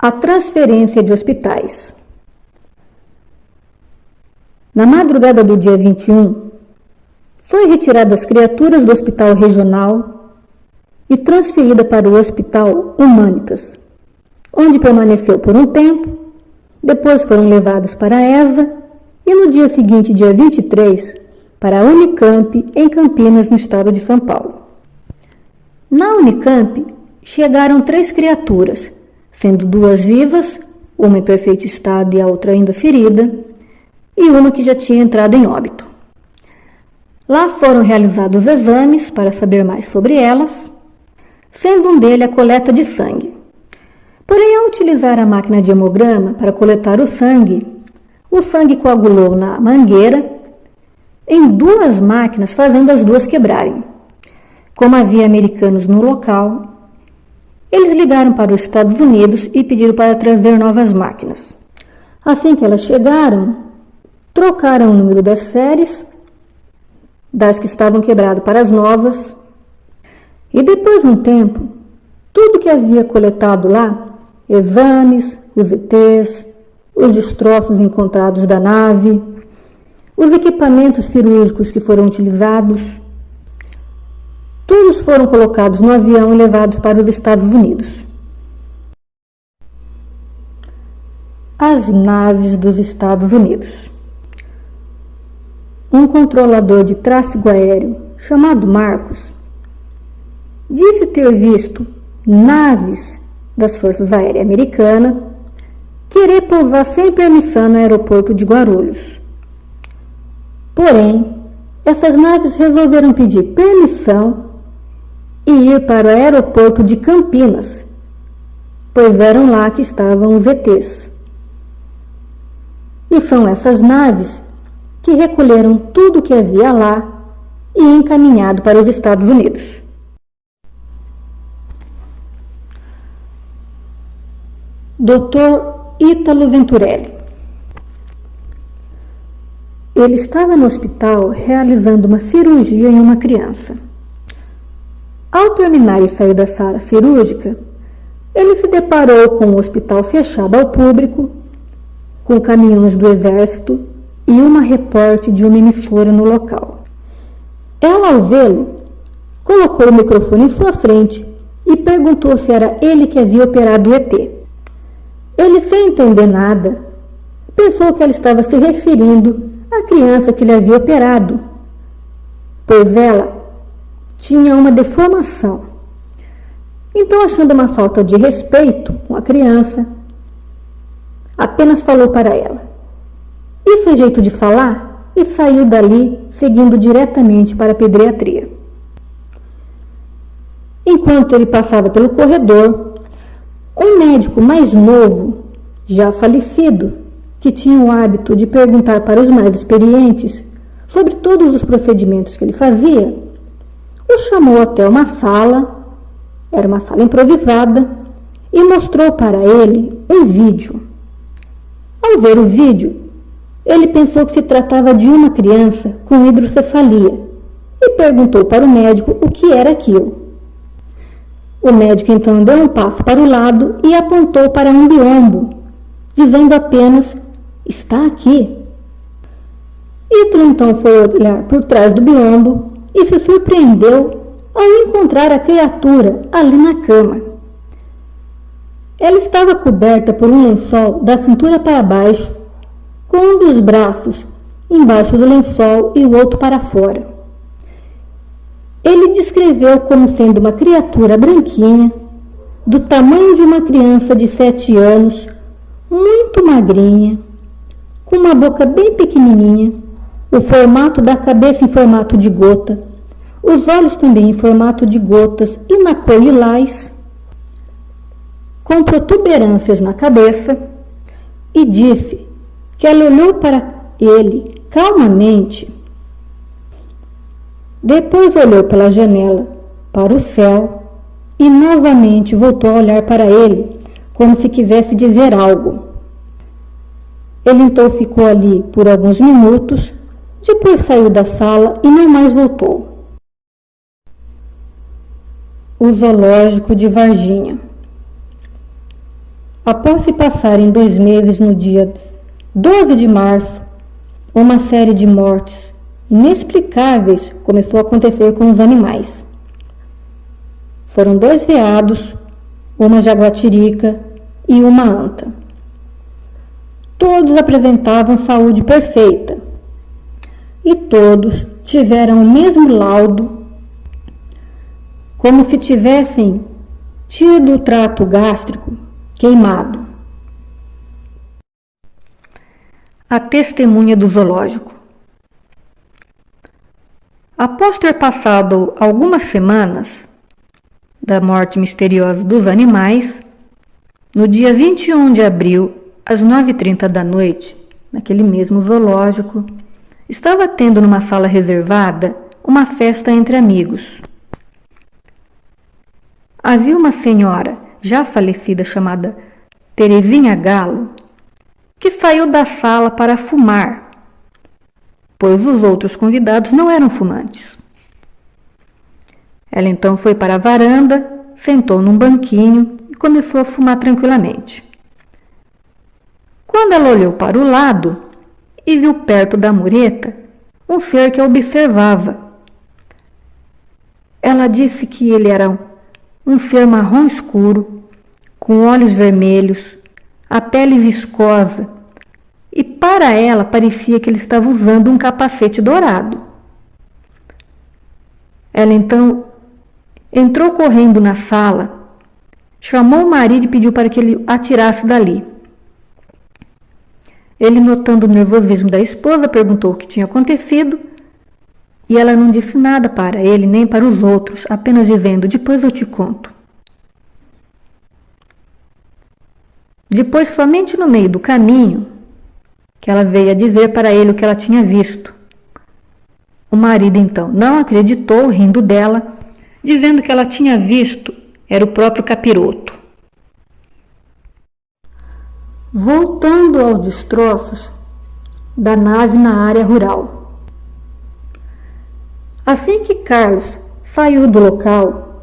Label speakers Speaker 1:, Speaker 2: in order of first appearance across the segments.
Speaker 1: A transferência de hospitais. Na madrugada do dia 21, foi retirada as criaturas do Hospital Regional e transferida para o Hospital Humanitas, onde permaneceu por um tempo, depois foram levadas para a ESA e no dia seguinte, dia 23, para a Unicamp, em Campinas, no estado de São Paulo. Na Unicamp, chegaram 3 criaturas, sendo 2 vivas, uma em perfeito estado e a outra ainda ferida, e uma que já tinha entrado em óbito. Lá foram realizados exames para saber mais sobre elas, sendo um deles a coleta de sangue. Porém, ao utilizar a máquina de hemograma para coletar o sangue coagulou na mangueira em 2 máquinas, fazendo as 2 quebrarem. Como havia americanos no local, eles ligaram para os Estados Unidos e pediram para trazer novas máquinas. Assim que elas chegaram, trocaram o número das séries, das que estavam quebradas para as novas, e depois de um tempo, tudo que havia coletado lá, exames, os ETs, os destroços encontrados da nave, os equipamentos cirúrgicos que foram utilizados, todos foram colocados no avião e levados para os Estados Unidos. As naves dos Estados Unidos. Um controlador de tráfego aéreo chamado Marcos disse ter visto naves das Forças Aéreas Americanas querer pousar sem permissão no aeroporto de Guarulhos. Porém, essas naves resolveram pedir permissão e ir para o aeroporto de Campinas, pois eram lá que estavam os ETs. E são essas naves que recolheram tudo o que havia lá e encaminhado para os Estados Unidos. Dr. Ítalo Venturelli. Ele estava no hospital realizando uma cirurgia em uma criança. Ao terminar e sair da sala cirúrgica, ele se deparou com o hospital fechado ao público, com caminhões do exército e uma repórter de uma emissora no local. Ela, ao vê-lo, colocou o microfone em sua frente e perguntou se era ele que havia operado o ET. Ele, sem entender nada, pensou que ela estava se referindo à criança que lhe havia operado, pois ela tinha uma deformação. Então, achando uma falta de respeito com a criança, apenas falou para ela: "Isso é jeito de falar?" e saiu dali, seguindo diretamente para a pediatria. Enquanto ele passava pelo corredor, um médico mais novo, já falecido, que tinha o hábito de perguntar para os mais experientes sobre todos os procedimentos que ele fazia, o chamou até uma sala, era uma sala improvisada, e mostrou para ele um vídeo. Ao ver o vídeo, ele pensou que se tratava de uma criança com hidrocefalia e perguntou para o médico o que era aquilo. O médico então deu um passo para o lado e apontou para um biombo, dizendo apenas: "Está aqui." Ítalo então foi olhar por trás do biombo e se surpreendeu ao encontrar a criatura ali na cama. Ela estava coberta por um lençol da cintura para baixo, com um dos braços embaixo do lençol e o outro para fora. Ele descreveu como sendo uma criatura branquinha, do tamanho de uma criança de 7 anos, muito magrinha, com uma boca bem pequenininha, o formato da cabeça em formato de gota, os olhos também em formato de gotas e na cor lilás, com protuberâncias na cabeça, e disse que ela olhou para ele calmamente, depois olhou pela janela para o céu e novamente voltou a olhar para ele, como se quisesse dizer algo. Ele então ficou ali por alguns minutos, depois saiu da sala e não mais voltou. O zoológico de Varginha. Após se passarem 2 meses, no dia 12 de março, uma série de mortes inexplicáveis começou a acontecer com os animais. Foram 2 veados, uma jaguatirica e uma anta. Todos apresentavam saúde perfeita e todos tiveram o mesmo laudo, como se tivessem tido o trato gástrico queimado. A testemunha do zoológico. Após ter passado algumas semanas da morte misteriosa dos animais, no dia 21 de abril, às 9h30 da noite, naquele mesmo zoológico, estava tendo numa sala reservada uma festa entre amigos. Havia uma senhora já falecida chamada Terezinha Galo, que saiu da sala para fumar, pois os outros convidados não eram fumantes. Ela então foi para a varanda, sentou num banquinho e começou a fumar tranquilamente. Quando ela olhou para o lado e viu perto da mureta um ser que a observava. Ela disse que ele era um ser marrom escuro, com olhos vermelhos, a pele viscosa, e para ela parecia que ele estava usando um capacete dourado. Ela então entrou correndo na sala, chamou o marido e pediu para que ele atirasse dali. Ele, notando o nervosismo da esposa, perguntou o que tinha acontecido, e ela não disse nada para ele nem para os outros, apenas dizendo: "Depois eu te conto." Depois, somente no meio do caminho, que ela veio a dizer para ele o que ela tinha visto. O marido, então, não acreditou, rindo dela, dizendo que ela tinha visto era o próprio capiroto. Voltando aos destroços da nave na área rural. Assim que Carlos saiu do local,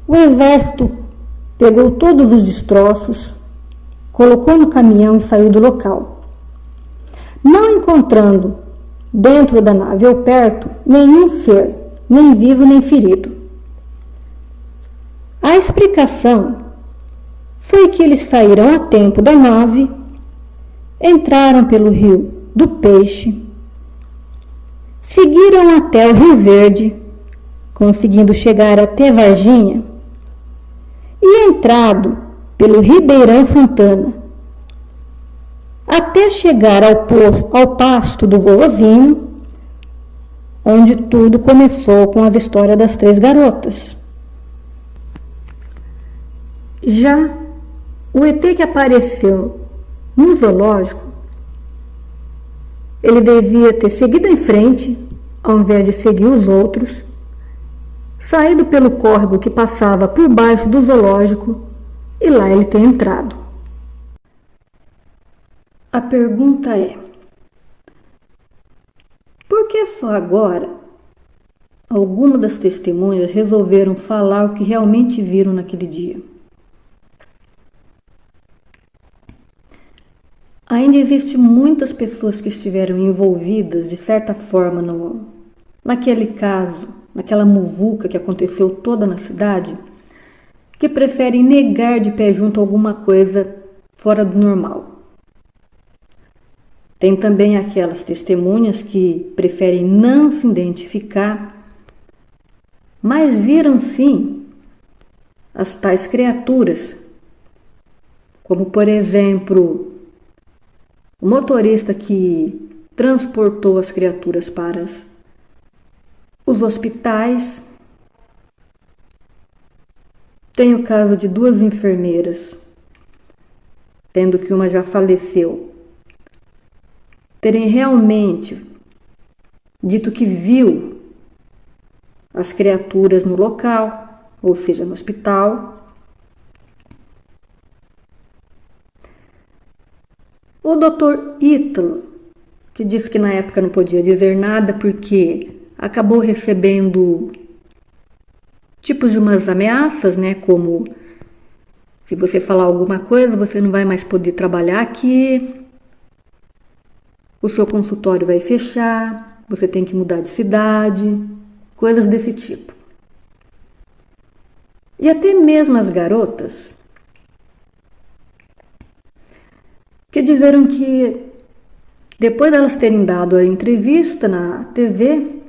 Speaker 1: o exército pegou todos os destroços, colocou no caminhão e saiu do local. Não encontrando dentro da nave ou perto nenhum ser, nem vivo nem ferido. A explicação foi que eles saíram a tempo da nave, entraram pelo Rio do Peixe, seguiram até o Rio Verde, conseguindo chegar até Varginha, e entrado pelo Ribeirão Santana, até chegar ao pasto do vovozinho, onde tudo começou com as histórias das 3 garotas. Já o ET que apareceu no zoológico, ele devia ter seguido em frente, ao invés de seguir os outros, saído pelo córrego que passava por baixo do zoológico e lá ele ter entrado. A pergunta é: por que só agora algumas das testemunhas resolveram falar o que realmente viram naquele dia? Ainda existem muitas pessoas que estiveram envolvidas de certa forma naquele caso, naquela muvuca que aconteceu toda na cidade, que preferem negar de pé junto alguma coisa fora do normal. Tem também aquelas testemunhas que preferem não se identificar, mas viram sim as tais criaturas, como por exemplo o motorista que transportou as criaturas para os hospitais. Tem o caso de 2 enfermeiras, tendo que uma já faleceu, terem realmente dito que viu as criaturas no local, ou seja, no hospital. O Dr. Ítalo, que disse que na época não podia dizer nada porque acabou recebendo tipos de umas ameaças, como Se você falar alguma coisa, você não vai mais poder trabalhar aqui, o seu consultório vai fechar, você tem que mudar de cidade, coisas desse tipo. E até mesmo as garotas que disseram que depois delas terem dado a entrevista na TV,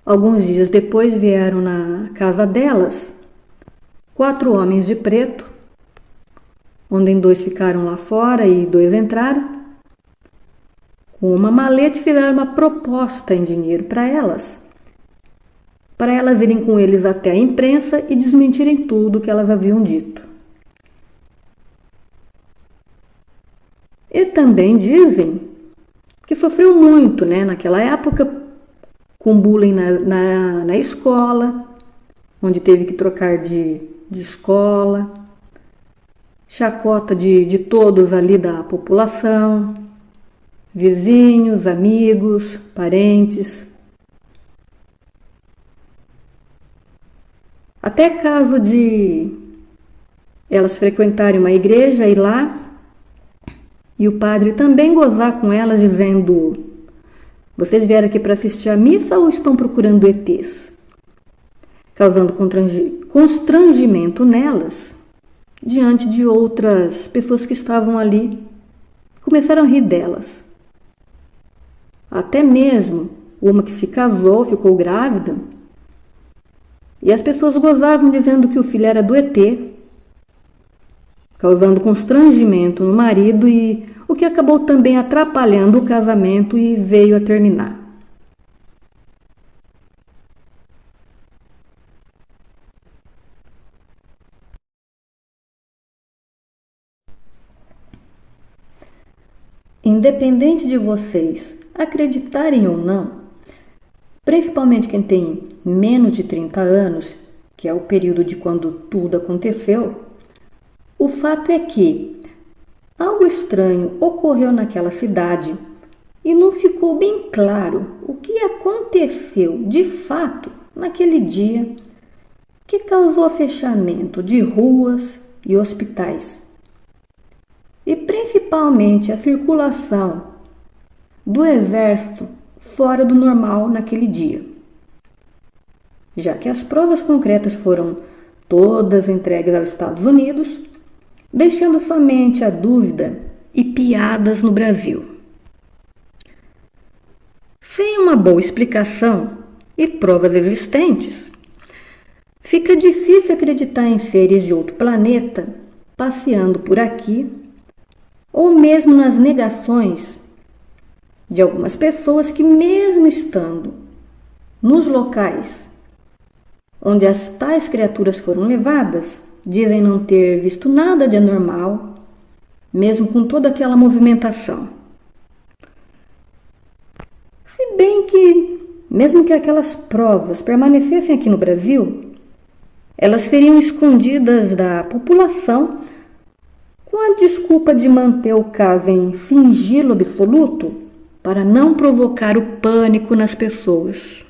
Speaker 1: alguns dias depois vieram na casa delas 4 homens de preto, onde 2 ficaram lá fora e 2 entraram, com uma maleta e fizeram uma proposta em dinheiro para elas irem com eles até a imprensa e desmentirem tudo que elas haviam dito. E também dizem que sofreu muito, naquela época, com bullying na escola, onde teve que trocar de escola, chacota de todos ali da população, vizinhos, amigos, parentes. Até caso de elas frequentarem uma igreja, ir lá, e o padre também gozar com elas, dizendo: vocês vieram aqui para assistir a missa ou estão procurando ETs? Causando constrangimento nelas, diante de outras pessoas que estavam ali, começaram a rir delas. Até mesmo uma que se casou, ficou grávida, e as pessoas gozavam dizendo que o filho era do ET, causando constrangimento no marido, e o que acabou também atrapalhando o casamento e veio a terminar. Independente de vocês acreditarem ou não, principalmente quem tem menos de 30 anos, que é o período de quando tudo aconteceu, o fato é que algo estranho ocorreu naquela cidade e não ficou bem claro o que aconteceu de fato naquele dia que causou fechamento de ruas e hospitais, e principalmente a circulação do exército fora do normal naquele dia, já que as provas concretas foram todas entregues aos Estados Unidos, deixando somente a dúvida e piadas no Brasil. Sem uma boa explicação e provas existentes, fica difícil acreditar em seres de outro planeta passeando por aqui, ou mesmo nas negações de algumas pessoas que, mesmo estando nos locais onde as tais criaturas foram levadas, dizem não ter visto nada de anormal, mesmo com toda aquela movimentação. Se bem que, mesmo que aquelas provas permanecessem aqui no Brasil, elas seriam escondidas da população com a desculpa de manter o caso em sigilo absoluto para não provocar o pânico nas pessoas.